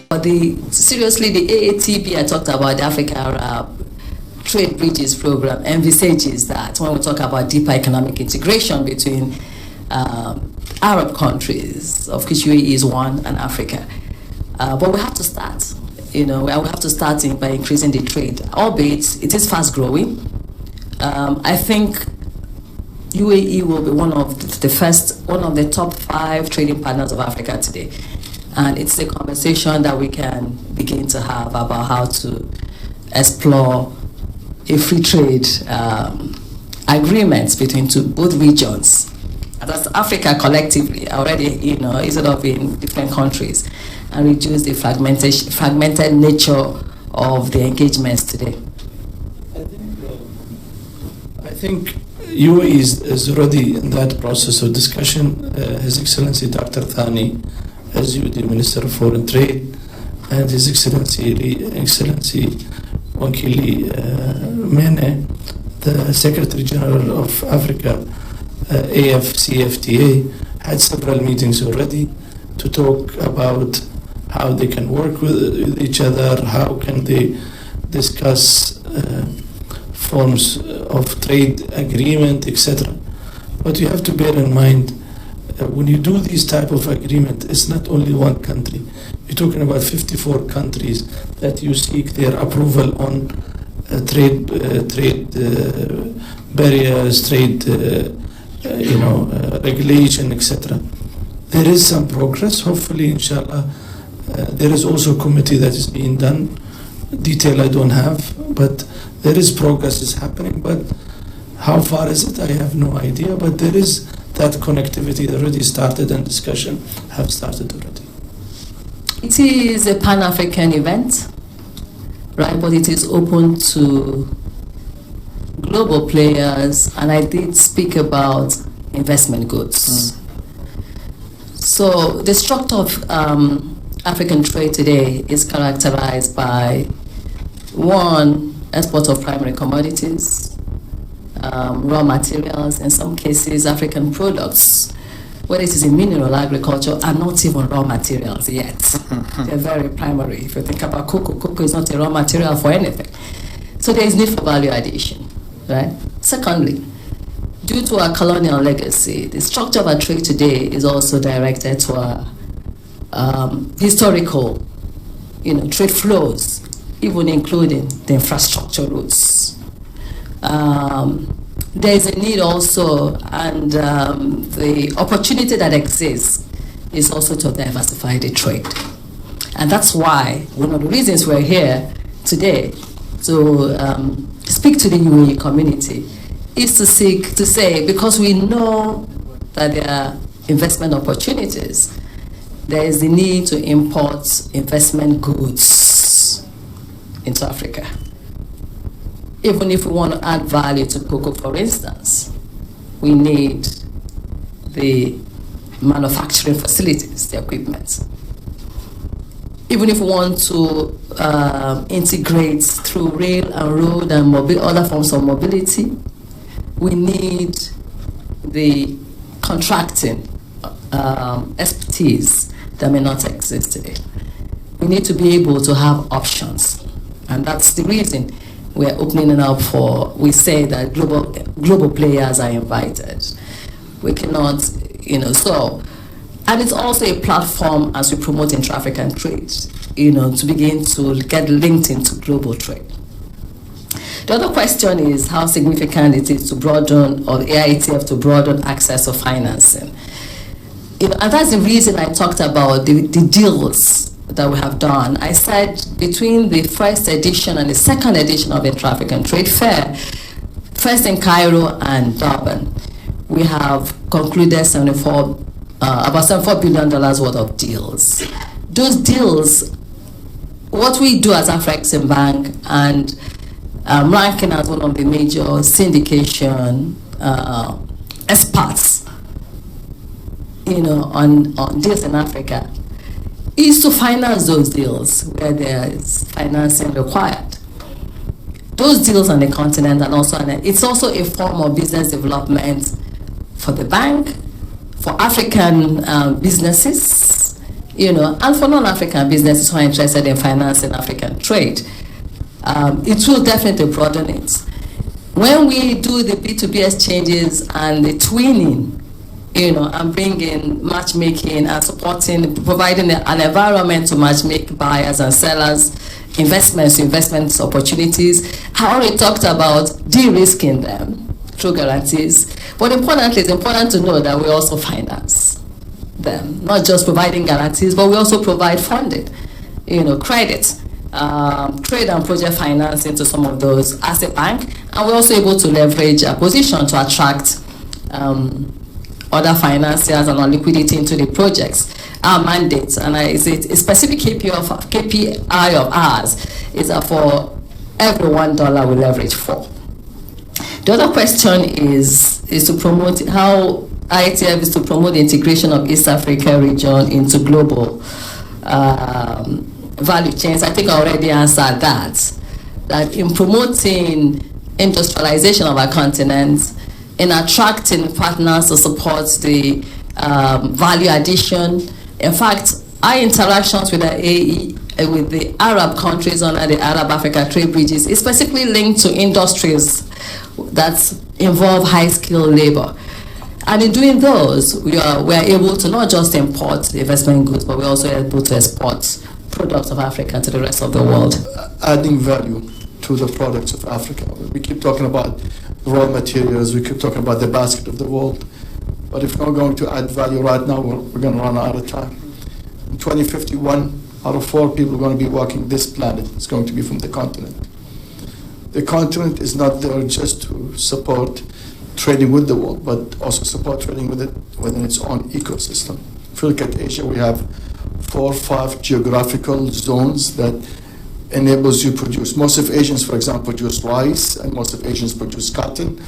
But seriously, the AATP I talked about, the Africa Trade Bridges Program, envisages that when we talk about deeper economic integration between Arab countries, of which UAE is one, and Africa. But we have to start. We have to start by increasing the trade, albeit it is fast growing. I think UAE will be one of the top 5 trading partners of Africa today. And it's a conversation that we can begin to have about how to explore a free trade agreement between both regions. And that's Africa collectively already, instead of in different countries, and reduce the fragmented nature of the engagements today. I think UAE is already in that process of discussion. His Excellency Dr. Thani, as you, the Minister of Foreign Trade, and His Excellency Wakili Mene, the Secretary General of Africa, AFCFTA, had several meetings already to talk about how they can work with each other, how can they discuss forms of trade agreement, etc. But you have to bear in mind, when you do these type of agreement, it's not only one country. You're talking about 54 countries that you seek their approval on trade barriers, trade regulation, etc. There is some progress, hopefully, inshallah. There is also a committee that is being done. Detail I don't have, but there is progress is happening. But how far is it? I have no idea. But there is that connectivity already started and discussion have started already. It is a Pan-African event, right? But it is open to global players, and I did speak about investment goods. So the structure of African trade today is characterized by, one, export of primary commodities, raw materials, in some cases African products, whether it is in mineral agriculture, are not even raw materials yet. They're very primary. If you think about cocoa is not a raw material for anything. So there is need for value addition, right? Secondly, due to our colonial legacy, the structure of our trade today is also directed to our historical, trade flows, even including the infrastructure routes. There is a need also, and the opportunity that exists is also to diversify the trade. And that's why one of the reasons we're here today to speak to the UAE community is to say, because we know that there are investment opportunities, there is the need to import investment goods into Africa. Even if we want to add value to cocoa, for instance, we need the manufacturing facilities, the equipment. Even if we want to integrate through rail and road and other forms of mobility, we need the contracting expertise that may not exist today. We need to be able to have options, and that's the reason we're opening it up for, we say that global players are invited. We cannot, so, and it's also a platform as we promote intra-African trade, to begin to get linked into global trade. The other question is how significant it is to broaden, or the IATF to broaden access to financing. And that's the reason I talked about the deals that we have done. I said between the first edition and the second edition of the Intra-African Trade Fair, first in Cairo and Durban, we have concluded about $74 billion worth of deals. Those deals, what we do as Afrexim Bank and ranking as one of the major syndication experts, on deals in Africa, is to finance those deals where there is financing required. Those deals on the continent, and also it's also a form of business development for the bank, for African businesses, and for non-African businesses who are interested in financing African trade, it will definitely broaden it. When we do the B2B exchanges and the twinning, and bringing matchmaking and supporting, providing an environment to matchmake buyers and sellers, investment opportunities. I already talked about de-risking them through guarantees, but importantly, it's important to know that we also finance them, not just providing guarantees, but we also provide funding, credit, trade and project financing to some of those as a bank, and we're also able to leverage our position to attract other financiers and on liquidity into the projects. Our mandate, and it's a specific KPI of ours, is that for every $1 we leverage 4. The other question is to promote how IATF is to promote the integration of East Africa region into global value chains. I think I already answered that in promoting industrialization of our continent, in attracting partners to support the value addition. In fact, our interactions with the Arab countries under the Arab-Africa trade bridges is specifically linked to industries that involve high-skilled labor. And in doing those, we are able to not just import the investment goods, but we're also able to export products of Africa to the rest of the world. Adding value to the products of Africa. We keep talking about raw materials, we keep talking about the basket of the world, but if we're not going to add value right now, we're going to run out of time. In 2051, out of 4 people are going to be walking this planet. It's going to be from the continent. The continent is not there just to support trading with the world, but also support trading with it within its own ecosystem. If you look at Asia, we have 4 or 5 geographical zones that enables you to produce. Most of Asians, for example, produce rice, and most of Asians produce cotton,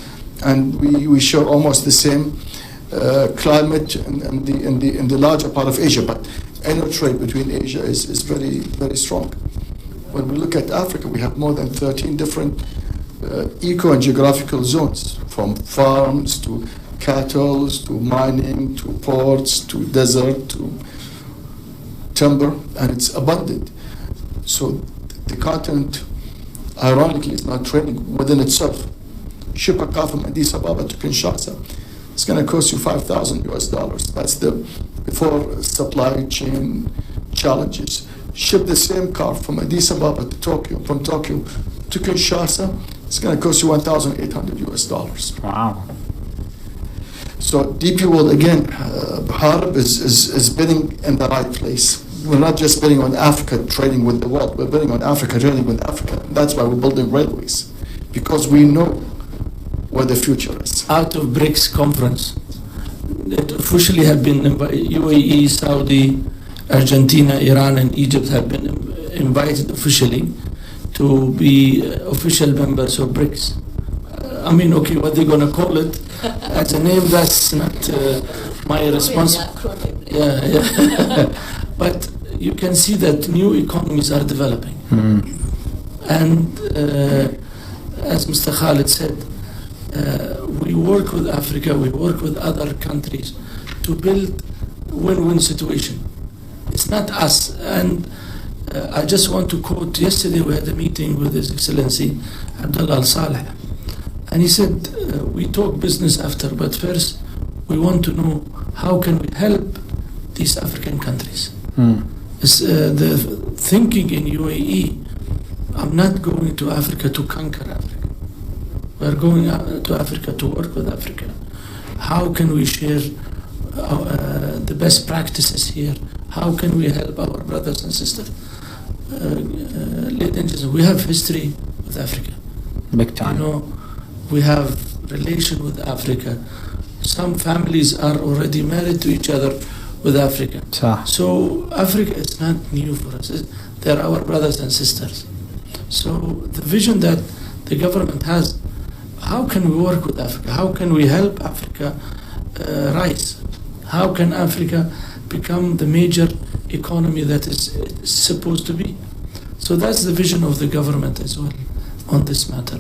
and we share almost the same climate in the larger part of Asia. But annual trade between Asia is very, very strong. When we look at Africa, we have more than 13 different eco and geographical zones, from farms to cattle to mining to ports to desert to timber, and it's abundant. So the continent, ironically, is not trading within itself. Ship a car from Addis Ababa to Kinshasa, it's going to cost you $5,000. That's the before supply chain challenges. Ship the same car from Addis Ababa to Tokyo, from Tokyo to Kinshasa, it's going to cost you $1,800. Wow. So DP World, again, Harb is bidding in the right place. We're not just bidding on Africa trading with the world, we're bidding on Africa trading with Africa. That's why we're building railways, because we know where the future is. Out of BRICS conference, it officially have been UAE, Saudi, Argentina, Iran, and Egypt have been invited officially to be official members of BRICS. Okay, what they're going to call it as a name, that's not my responsibility. Yeah. But you can see that new economies are developing. And as Mr. Khalid said, we work with Africa, we work with other countries to build win-win situation. It's not us. And I just want to quote, yesterday we had a meeting with His Excellency Abdullah Al-Saleh, and he said, we talk business after, but first we want to know how can we help these African countries. The thinking in UAE, I'm not going to Africa to conquer Africa. We're going to Africa to work with Africa. How can we share the best practices here? How can we help our brothers and sisters? Ladies and gentlemen, we have history with Africa. Big time. We have relation with Africa. Some families are already married to each other with Africa. So Africa is not new for us. They're our brothers and sisters. So the vision that the government has, how can we work with Africa? How can we help Africa rise? How can Africa become the major economy that is supposed to be? So that's the vision of the government as well on this matter.